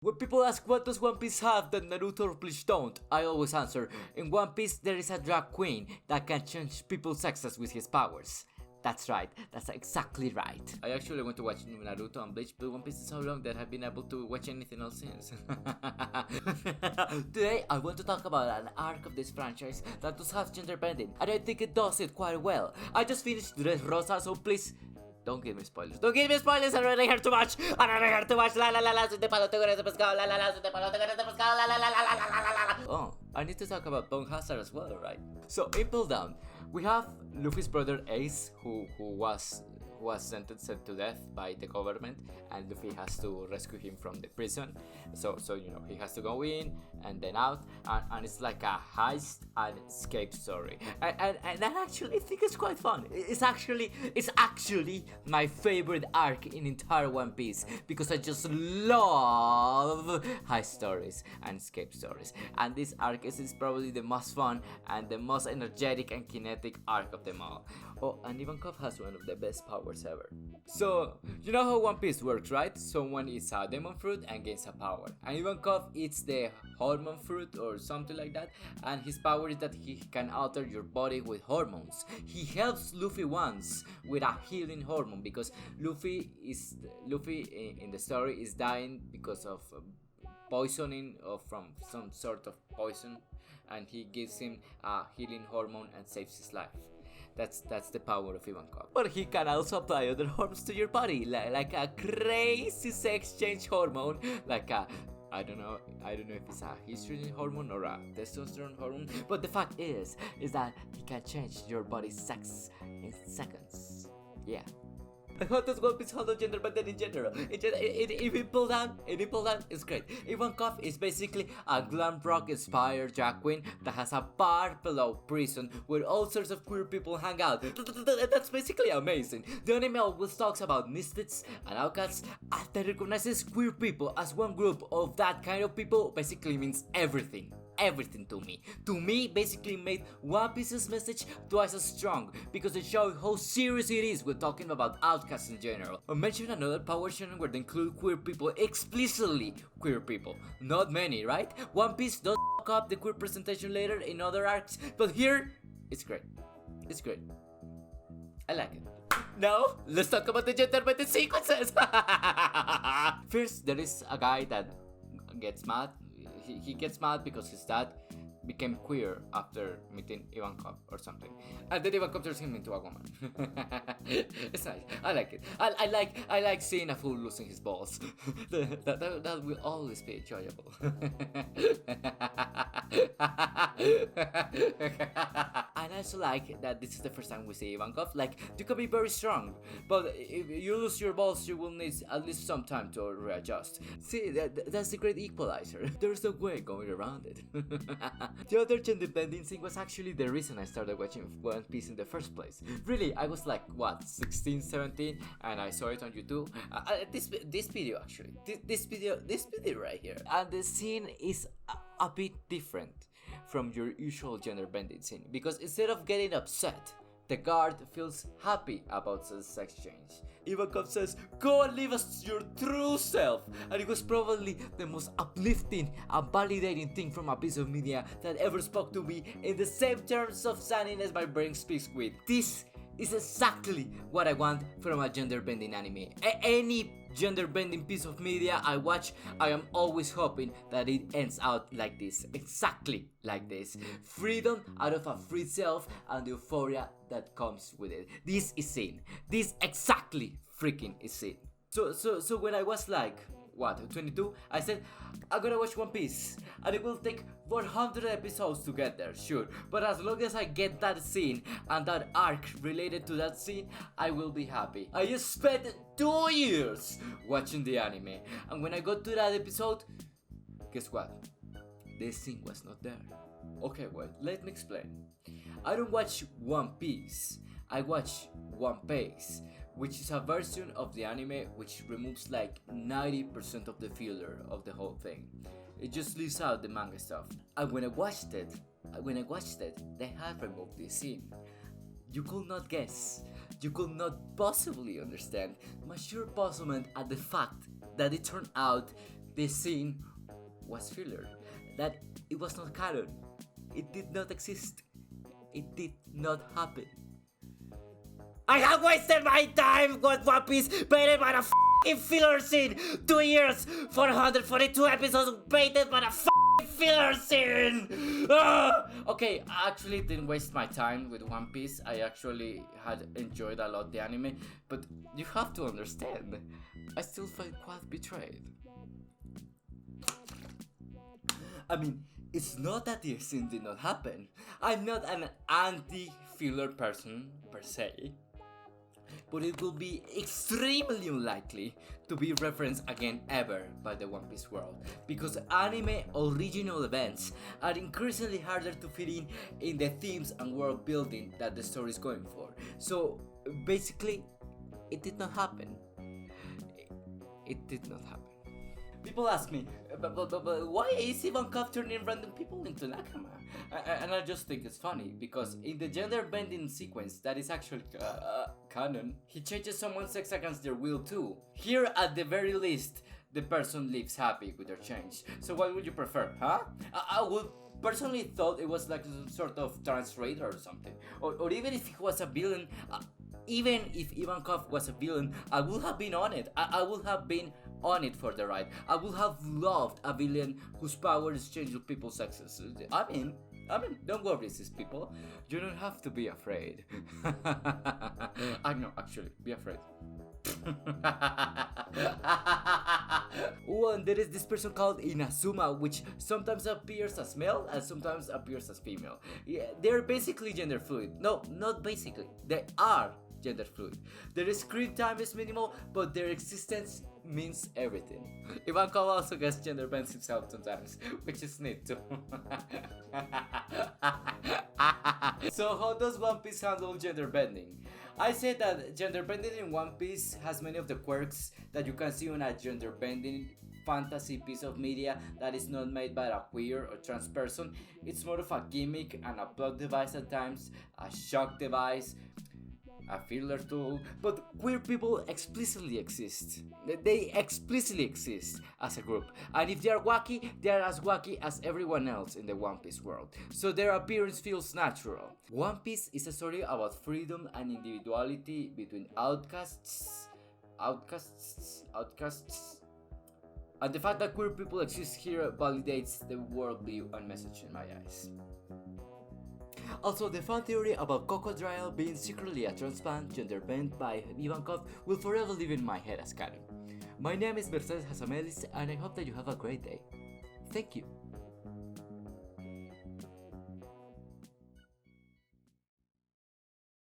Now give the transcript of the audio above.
When people ask what does One Piece have that Naruto or Bleach don't, I always answer, in One Piece there is a drag queen that can change people's sexes with his powers. That's right, that's exactly right. I actually want to watch Naruto and Bleach, but One Piece is so long that I've been able to watch anything else since. Today I want to talk about an arc of this franchise that does have gender bending, and I think it does it quite well. I just finished Dressrosa, so please don't give me spoilers. Don't give me spoilers. I already heard too much. I already heard too much. La la la la. Soy de palo, tengo de pescado. La la la. Soy de palo, tengo de pescado. La la la la la la la la. Oh, I need to talk about Bone Hazard as well, right? So Impel down. We have Luffy's brother Ace, who was sentenced to death by the government, and Luffy has to rescue him from the prison. So you know, he has to go in and then out, and it's like a heist and escape story. And I actually think it's quite fun. It's actually my favorite arc in entire One Piece, because I just love heist stories and escape stories. And this arc is probably the most fun and the most energetic and kinetic arc of them all. Oh, and Ivankov has one of the best powers ever. So, you know how One Piece works, right? Someone eats a demon fruit and gains a power. And Ivankov eats the hormone fruit or something like that, and his power is that he can alter your body with hormones. He helps Luffy once with a healing hormone, because Luffy in the story is dying because of poisoning or from some sort of poison, and he gives him a healing hormone and saves his life. That's the power of Ivankov. But he can also apply other hormones to your body, like a crazy sex change hormone, like a I don't know if it's a estrogen hormone or a testosterone hormone, but the fact is that he can change your body's sex in seconds. Yeah. How does One Piece handle gender bending in general? If you pull down, it's great. Ivankov is basically a glam rock inspired drag queen that has a bar below prison where all sorts of queer people hang out. That's basically amazing. The anime always talks about misfits and outcasts, and that recognizes queer people as one group of that kind of people basically means everything to me. To me, basically made One Piece's message twice as strong, because it showed how serious it is when talking about outcasts in general. I mentioned another power shonen where they include queer people, explicitly queer people. Not many, right? One Piece does fuck up the queer presentation later in other arcs, but here, it's great. It's great. I like it. Now, let's talk about the gender bending sequences. First, there is a guy that gets mad. He gets mad because his dad became queer after meeting Ivankov or something, and then Ivankov turns him into a woman. It's nice. I like it. I like seeing a fool losing his balls. that will always be enjoyable. And I also like that this is the first time we see Ivankov. Like, you can be very strong, but if you lose your balls, you will need at least some time to readjust. See, that's the great equalizer. There's no way going around it. The other gender bending thing was actually the reason I started watching One Piece in the first place. Really, I was like, 16, 17, and I saw it on YouTube. This video actually, this video right here, and the scene is a bit different from your usual gender bending scene, because instead of getting upset, the guard feels happy about the sex change. Ivankov says, "Go and live as your true self," and it was probably the most uplifting and validating thing from a piece of media that ever spoke to me in the same terms of sadness my brain speaks with. This is exactly what I want from a gender bending anime. Any gender bending piece of media I watch, I am always hoping that it ends out like this, exactly like this. Freedom out of a free self and the euphoria that comes with it. This is it. This exactly freaking is it. So when I was like, 22, I said, I'm gonna watch One Piece, and it will take 100 episodes to get there, sure, but as long as I get that scene and that arc related to that scene, I will be happy. I just spent 2 years watching the anime, and when I got to that episode, guess what? The scene was not there. Okay, well, let me explain. I don't watch One Piece, I watch One Piece, which is a version of the anime which removes like 90% of the filler of the whole thing. It just leaves out the manga stuff. And when I watched it, they had removed this scene. You could not guess, you could not possibly understand my sheer puzzlement at the fact that it turned out this scene was filler, that it was not canon, it did not exist, it did not happen. I have wasted my time with One Piece baited by the f***ing filler scene! 2 years, 442 episodes baited by the f***ing filler scene! Okay, I actually didn't waste my time with One Piece. I actually had enjoyed a lot the anime, but you have to understand, I still felt quite betrayed. I mean, it's not that the scene did not happen. I'm not an anti-filler person per se, but it will be extremely unlikely to be referenced again ever by the One Piece world, because anime original events are increasingly harder to fit in the themes and world building that the story is going for. So basically, it did not happen. It did not happen. People ask me, but why is Ivankov turning random people into Nakama? And I just think it's funny, because in the gender bending sequence that is actually canon, he changes someone's sex against their will too. Here, at the very least, the person lives happy with their change. So what would you prefer, huh? I would personally thought it was like some sort of translator or something. Or even if he was a villain, even if Ivankov was a villain, I would have been on it. I would have been on it for the ride. I would have loved a villain whose power is changing people's sexes. I mean, don't worry, cis people. You don't have to be afraid. I know, actually, be afraid. Oh, and there is this person called Inazuma, which sometimes appears as male and sometimes appears as female. Yeah, they're basically gender fluid. No, not basically. They are gender fluid. Their screen time is minimal, but their existence means everything. Ivankov also gets gender bends himself sometimes, which is neat too. So how does One Piece handle gender bending? I said that gender bending in One Piece has many of the quirks that you can see on a gender bending fantasy piece of media that is not made by a queer or trans person. It's more of a gimmick and a plot device at times, a shock device, a filler tool, but queer people explicitly exist. They explicitly exist as a group, and if they are wacky, they are as wacky as everyone else in the One Piece world, so their appearance feels natural. One Piece is a story about freedom and individuality between outcasts, and the fact that queer people exist here validates the worldview and message in my eyes. Also, the fan theory about Crocodile being secretly a transplant gender bent by Ivankov will forever live in my head as canon. My name is Mercedes Hasamelis, and I hope that you have a great day. Thank you.